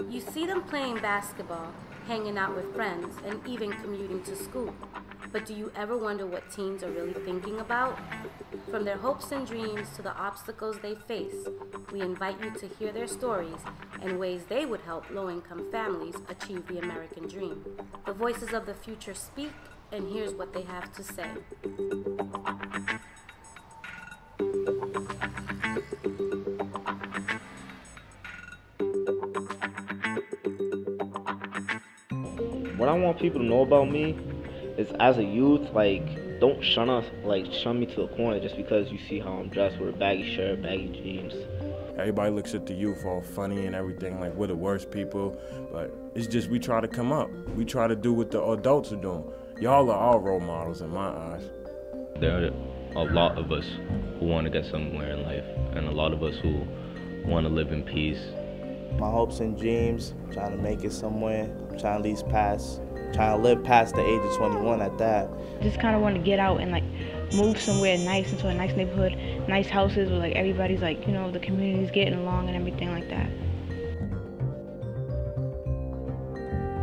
You see them playing basketball, hanging out with friends, and even commuting to school. But do you ever wonder what teens are really thinking about? From their hopes and dreams to the obstacles they face, we invite you to hear their stories and ways they would help low-income families achieve the American dream. The voices of the future speak, and here's what they have to say. What I want people to know about me is, as a youth, like, don't shun me to a corner just because you see how I'm dressed with a baggy shirt, baggy jeans. Everybody looks at the youth all funny and everything, like we're the worst people, but it's just we try to come up. We try to do what the adults are doing. Y'all are our role models in my eyes. There are a lot of us who want to get somewhere in life, and a lot of us who want to live in peace. My hopes and dreams, trying to make it somewhere, trying to live past the age of 21 at that. Just kind of want to get out and like move somewhere nice, into a nice neighborhood, nice houses where like everybody's like, you know, the community's getting along and everything like that.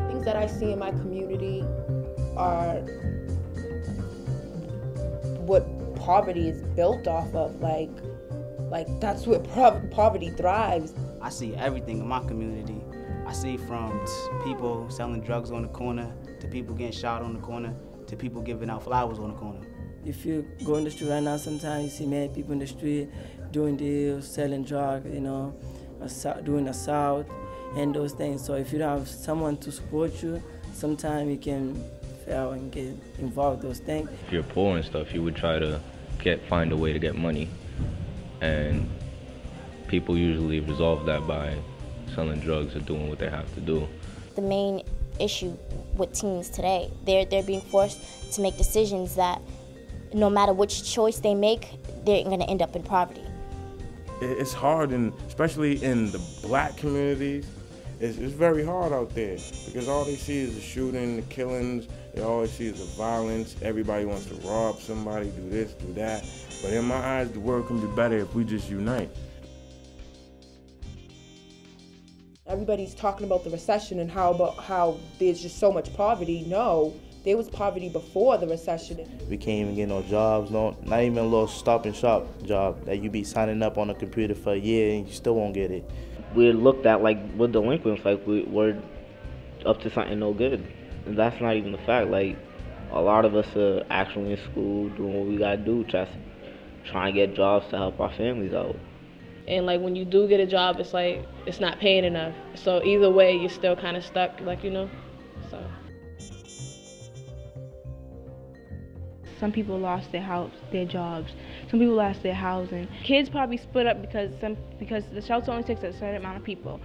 Things that I see in my community are what poverty is built off of. Like that's where poverty thrives. I see everything in my community. I see from people selling drugs on the corner, to people getting shot on the corner, to people giving out flowers on the corner. If you go in the street right now, sometimes you see many people in the street doing deals, selling drugs, you know, doing assault and those things. So if you don't have someone to support you, sometimes you can fail and get involved in those things. If you're poor and stuff, you would try to find a way to get money, and people usually resolve that by selling drugs or doing what they have to do. The main issue with teens today, they're being forced to make decisions that no matter which choice they make, they're going to end up in poverty. It's hard, and especially in the black communities, it's very hard out there because all they see is the shooting, the killings, they always see is the violence. Everybody wants to rob somebody, do this, do that. But in my eyes, the world can be better if we just unite. Everybody's talking about the recession and how there's just so much poverty. No, there was poverty before the recession. We can't even get no jobs, not even a little stop and shop job that you be signing up on a computer for a year and you still won't get it. We're looked at like we're delinquents, like we're up to something no good. And that's not even the fact. Like, a lot of us are actually in school doing what we gotta do, trying to get jobs to help our families out. And like when you do get a job, it's like it's not paying enough. So either way, you're still kind of stuck, like, you know. So some people lost their house, their jobs. Some people lost their housing. Kids probably split up because the shelter only takes a certain amount of people,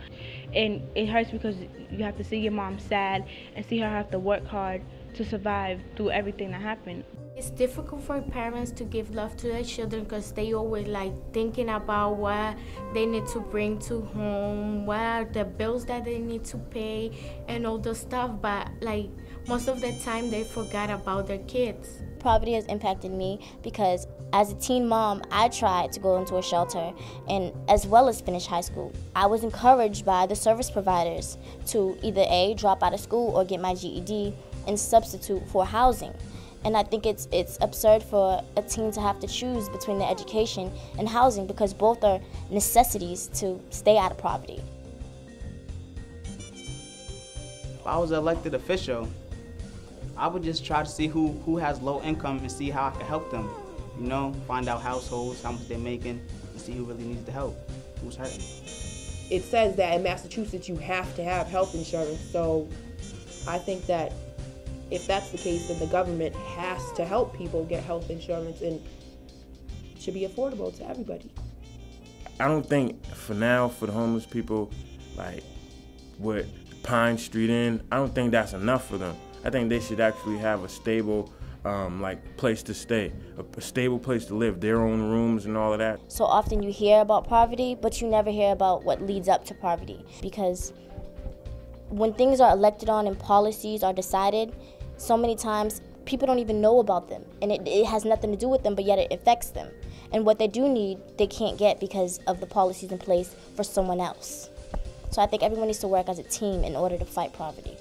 and it hurts because you have to see your mom sad and see her have to work hard to survive through everything that happened. It's difficult for parents to give love to their children because they always like thinking about what they need to bring to home, what are the bills that they need to pay and all the stuff, but like most of the time they forgot about their kids. Poverty has impacted me because as a teen mom, I tried to go into a shelter and as well as finish high school. I was encouraged by the service providers to either A, drop out of school or get my GED and substitute for housing. And I think it's absurd for a teen to have to choose between their education and housing because both are necessities to stay out of poverty. If I was an elected official, I would just try to see who has low income and see how I can help them. You know, find out households, how much they're making, and see who really needs the help, who's hurting. It says that in Massachusetts you have to have health insurance, so I think that if that's the case, then the government has to help people get health insurance, and it should be affordable to everybody. I don't think for now, for the homeless people, like what Pine Street in, I don't think that's enough for them. I think they should actually have a stable like place to stay, a stable place to live, their own rooms and all of that. So often you hear about poverty, but you never hear about what leads up to poverty, because when things are elected on and policies are decided, so many times people don't even know about them, and it has nothing to do with them, but yet it affects them. And what they do need, they can't get because of the policies in place for someone else. So I think everyone needs to work as a team in order to fight poverty.